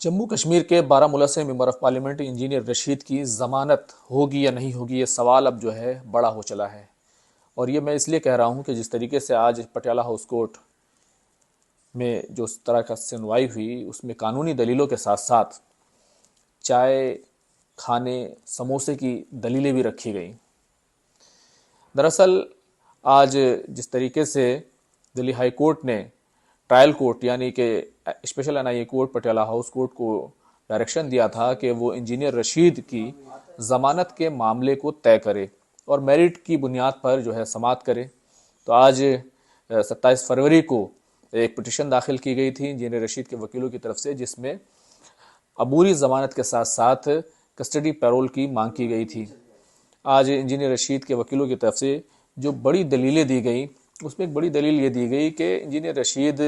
जम्मू कश्मीर के बारामूला से member of parliament engineer Rashid की ज़मानत होगी या नहीं होगी, ये सवाल अब जो है बड़ा हो चला है। और ये मैं इसलिए कह रहा हूँ कि जिस तरीके से आज पटियाला हाउस कोर्ट में जो उस तरह का सुनवाई हुई, उसमें कानूनी दलीलों के साथ साथ चाय, खाने, समोसे की दलीलें भी रखी गई। दरअसल आज जिस तरीके से दिल्ली हाई कोर्ट ने ट्रायल कोर्ट यानी कि special NIA court Patiala house court को डायरेक्शन दिया था कि वो इंजीनियर रशीद की ज़मानत के मामले को तय करे और मेरिट की बुनियाद पर जो है समाअत करे, तो आज 27 फरवरी को एक पिटीशन दाखिल की गई थी इंजीनियर रशीद के वकीलों की तरफ से, जिसमें अबूरी ज़मानत के साथ साथ कस्टडी पैरोल की मांग की गई थी। आज इंजीनियर रशीद के वकीलों की तरफ से जो बड़ी दलीलें दी गई, उसमें एक बड़ी दलील ये दी गई कि इंजीनियर रशीद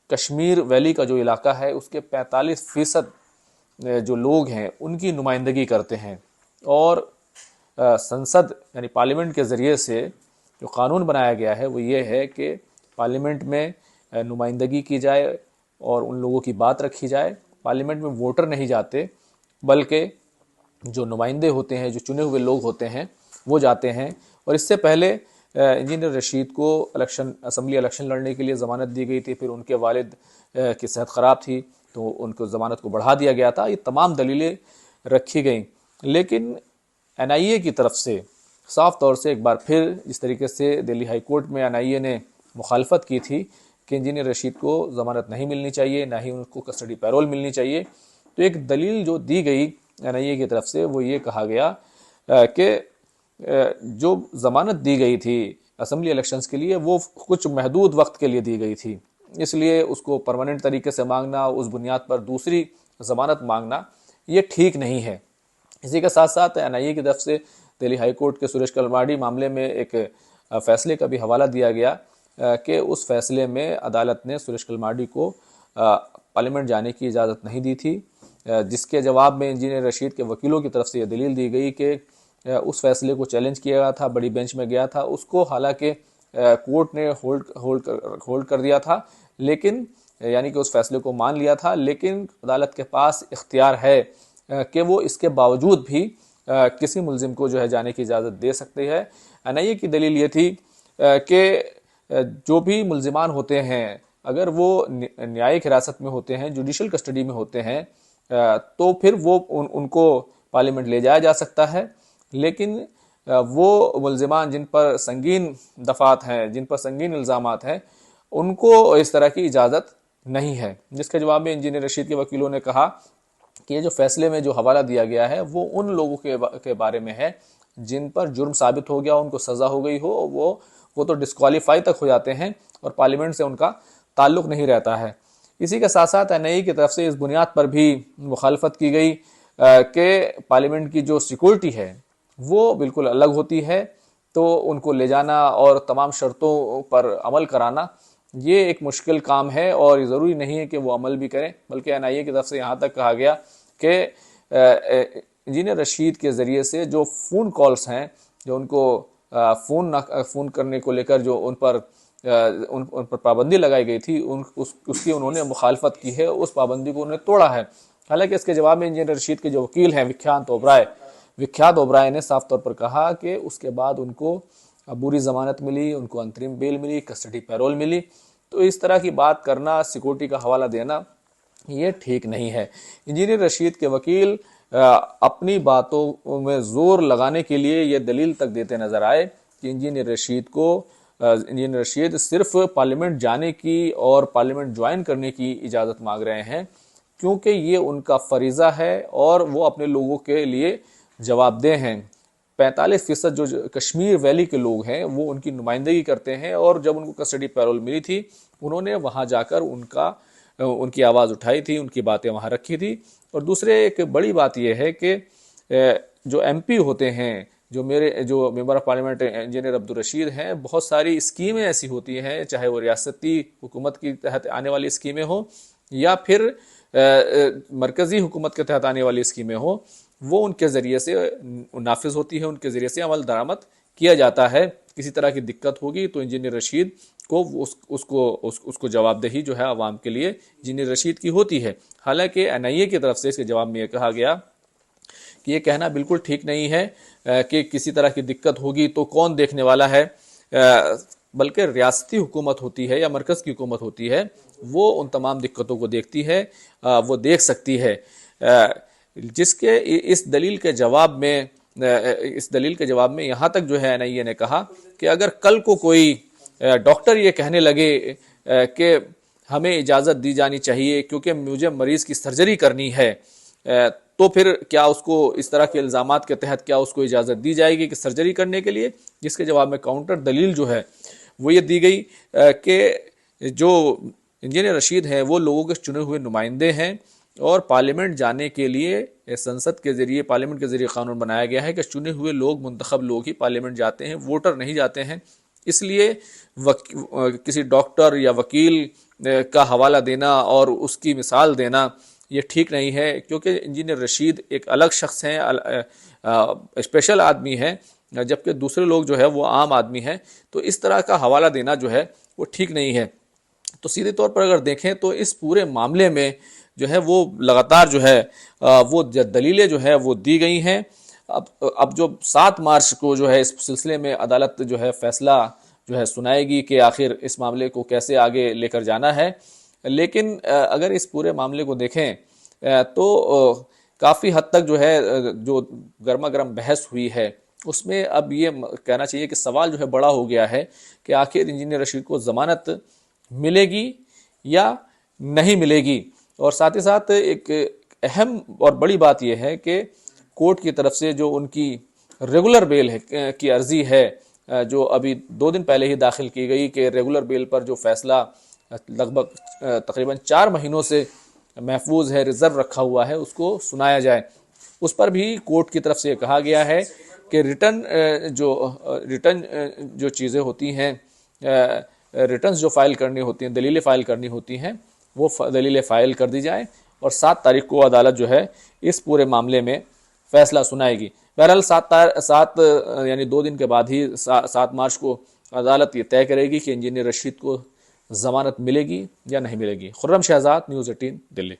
कश्मीर वैली का जो इलाका है उसके 45% जो लोग हैं उनकी नुमाइंदगी करते हैं और संसद यानी पार्लियामेंट के ज़रिए से जो कानून बनाया गया है वो ये है कि पार्लियामेंट में नुमाइंदगी की जाए और उन लोगों की बात रखी जाए। पार्लियामेंट में वोटर नहीं जाते, बल्कि जो नुमाइंदे होते हैं, जो चुने हुए लोग होते हैं, वो जाते हैं। और इससे पहले इंजीनियर रशीद को असम्बली इलेक्शन लड़ने के लिए ज़मानत दी गई थी, फिर उनके वालिद की सेहत ख़राब थी तो उनको ज़मानत को बढ़ा दिया गया था। ये तमाम दलीलें रखी गई, लेकिन एनआईए की तरफ से साफ तौर से एक बार फिर जिस तरीके से दिल्ली हाई कोर्ट में एनआईए ने मुखालफत की थि कि इंजीनियर रशीद को ज़मानत नहीं मिलनी चाहिए, ना ही उनको कस्टडी पैरोल मिलनी चाहिए, तो एक दलील जो दी गई एनआईए की तरफ से वो ये कहा गया कि जो ज़मानत दी गई थी असम्बली इलेक्शंस के लिए वो कुछ महदूद वक्त के लिए दी गई थी, इसलिए उसको परमानेंट तरीके से मांगना, उस बुनियाद पर दूसरी ज़मानत मांगना, ये ठीक नहीं है। इसी के साथ साथ एनआईए की तरफ से दिल्ली हाई कोर्ट के सुरेश कलमाडी मामले में एक फ़ैसले का भी हवाला दिया गया कि उस फैसले में अदालत ने सुरेश कलमाडी को पार्लियामेंट जाने की इजाज़त नहीं दी थी, जिसके जवाब में इंजीनियर रशीद के वकीलों की तरफ से यह दलील दी गई कि उस फैसले को चैलेंज किया गया था, बड़ी बेंच में गया था, उसको हालांकि कोर्ट ने होल्ड कर दिया था, लेकिन यानी कि उस फैसले को मान लिया था, लेकिन अदालत के पास इख्तियार है कि वो इसके बावजूद भी किसी मुलजिम को जो है जाने की इजाज़त दे सकती है। एनआईए की दलील ये थी कि जो भी मुलजिमान होते हैं, अगर वो न्यायिक हिरासत में होते हैं, जुडिशल कस्टडी में होते हैं, तो फिर वो उनको पार्लियामेंट ले जाया जा सकता है, लेकिन वो मुलजिमान जिन पर संगीन दफ़ात हैं, जिन पर संगीन इल्ज़ामात हैं, उनको इस तरह की इजाज़त नहीं है। जिसके जवाब में इंजीनियर रशीद के वकीलों ने कहा कि ये जो फैसले में जो हवाला दिया गया है वो उन लोगों के बारे में है जिन पर जुर्म साबित हो गया, उनको सज़ा हो गई हो, वो तो डिस्क्वालीफाई तक हो जाते हैं और पार्लियामेंट से उनका ताल्लुक़ नहीं रहता है। इसी के साथ साथ एनआईए की तरफ से इस बुनियाद पर भी मुखालफत की गई कि पार्लियामेंट की जो सिक्योरिटी है वो बिल्कुल अलग होती है, तो उनको ले जाना और तमाम शर्तों पर अमल कराना ये एक मुश्किल काम है और ज़रूरी नहीं है कि वो अमल भी करें। बल्कि एनआईए की तरफ से यहाँ तक कहा गया कि इंजीनियर रशीद के ज़रिए से जो फ़ोन कॉल्स हैं, जो उनको फ़ोन करने को लेकर जो उन पर पाबंदी लगाई गई थी, उसकी उन्होंने मुखालफत की है, उस पाबंदी को उन्होंने तोड़ा है। हालांकि इसके जवाब में इंजीनियर रशीद के जो वकील हैं विख्यात ओबराय ने साफ तौर पर कहा कि उसके बाद उनको अबूरी ज़मानत मिली, उनको अंतरिम बेल मिली, कस्टडी पैरोल मिली, तो इस तरह की बात करना, सिक्योरिटी का हवाला देना, ये ठीक नहीं है। इंजीनियर रशीद के वकील अपनी बातों में ज़ोर लगाने के लिए ये दलील तक देते नज़र आए कि इंजीनियर रशीद सिर्फ पार्लियामेंट जाने की और पार्लियामेंट ज्वाइन करने की इजाज़त मांग रहे हैं, क्योंकि ये उनका फरीज़ा है और वो अपने लोगों के लिए जवाबदेह हैं। 45% जो कश्मीर वैली के लोग हैं वो उनकी नुमाइंदगी करते हैं, और जब उनको कस्टडी पैरोल मिली थी उन्होंने वहाँ जाकर उनकी आवाज़ उठाई थी, उनकी बातें वहाँ रखी थी। और दूसरे एक बड़ी बात यह है कि जो एमपी होते हैं, जो member of parliament engineer Abdul Rashid हैं, बहुत सारी स्कीमें ऐसी होती हैं, चाहे वो रियासती हुकूमत के तहत आने वाली स्कीमें हो या फिर मरकज़ी हुकूमत के तहत आने वाली स्कीमें हो, वो उनके ज़रिए से नाफिज होती है, उनके ज़रिए से अमल दरामद किया जाता है। किसी तरह की दिक्कत होगी तो इंजीनियर रशीद को उसको जवाबदेही जो है अवाम के लिए इंजीनियर रशीद की होती है। हालांकि एनआईए की तरफ से इसके जवाब में यह कहा गया कि ये कहना बिल्कुल ठीक नहीं है कि किसी तरह की दिक्कत होगी तो कौन देखने वाला है, बल्कि रियासती हुकूमत होती है या मरकज़ की हुकूमत होती है, वो उन तमाम दिक्कतों को देखती है, वो देख सकती है। जिसके इस दलील के जवाब में यहाँ तक जो है एनआईए ने कहा कि अगर कल को कोई डॉक्टर ये कहने लगे कि हमें इजाज़त दी जानी चाहिए क्योंकि मुझे मरीज़ की सर्जरी करनी है, तो फिर क्या उसको इस तरह के इल्ज़ामात के तहत क्या उसको इजाज़त दी जाएगी कि सर्जरी करने के लिए? जिसके जवाब में काउंटर दलील जो है वो ये दी गई कि जो इंजीनियर रशीद हैं वो लोगों के चुने हुए नुमाइंदे हैं और पार्लियामेंट जाने के लिए संसद के ज़रिए, पार्लियामेंट के ज़रिए कानून बनाया गया है कि चुने हुए लोग, मुंतखब लोग ही पार्लियामेंट जाते हैं, वोटर नहीं जाते हैं। इसलिए किसी डॉक्टर या वकील का हवाला देना और उसकी मिसाल देना ये ठीक नहीं है, क्योंकि इंजीनियर रशीद एक अलग शख्स हैं, स्पेशल आदमी है, जबकि दूसरे लोग जो है वो आम आदमी हैं। तो इस तरह का हवाला देना जो है वो ठीक नहीं है। तो सीधे तौर पर अगर देखें तो इस पूरे मामले में जो है वो लगातार जो है वो दलीलें जो है वो दी गई हैं। अब जो 7 मार्च को जो है इस सिलसिले में अदालत जो है फैसला जो है सुनाएगी कि आखिर इस मामले को कैसे आगे लेकर जाना है। लेकिन अगर इस पूरे मामले को देखें तो काफ़ी हद तक जो है जो गर्मा गर्म बहस हुई है उसमें अब ये कहना चाहिए कि सवाल जो है बड़ा हो गया है कि आखिर इंजीनियर रशीद को ज़मानत मिलेगी या नहीं मिलेगी। और साथ ही साथ एक अहम और बड़ी बात यह है कि कोर्ट की तरफ से जो उनकी रेगुलर बेल है की अर्जी है, जो अभी 2 दिन पहले ही दाखिल की गई, कि रेगुलर बेल पर जो फैसला लगभग तकरीबन 4 महीनों से महफूज है, रिजर्व रखा हुआ है, उसको सुनाया जाए। उस पर भी कोर्ट की तरफ से कहा गया है कि रिटर्न जो चीज़ें होती हैं, रिटर्न्स जो फाइल करनी होती हैं, दलीलें फाइल करनी होती हैं, वो दलीलें फाइल कर दी जाएं और 7 तारीख को अदालत जो है इस पूरे मामले में फैसला सुनाएगी। बहरहाल 7 यानी 2 दिन के बाद ही 7 मार्च को अदालत ये तय करेगी कि इंजीनियर रशीद को ज़मानत मिलेगी या नहीं मिलेगी। खुर्रम शहजाद, न्यूज़ 18, दिल्ली।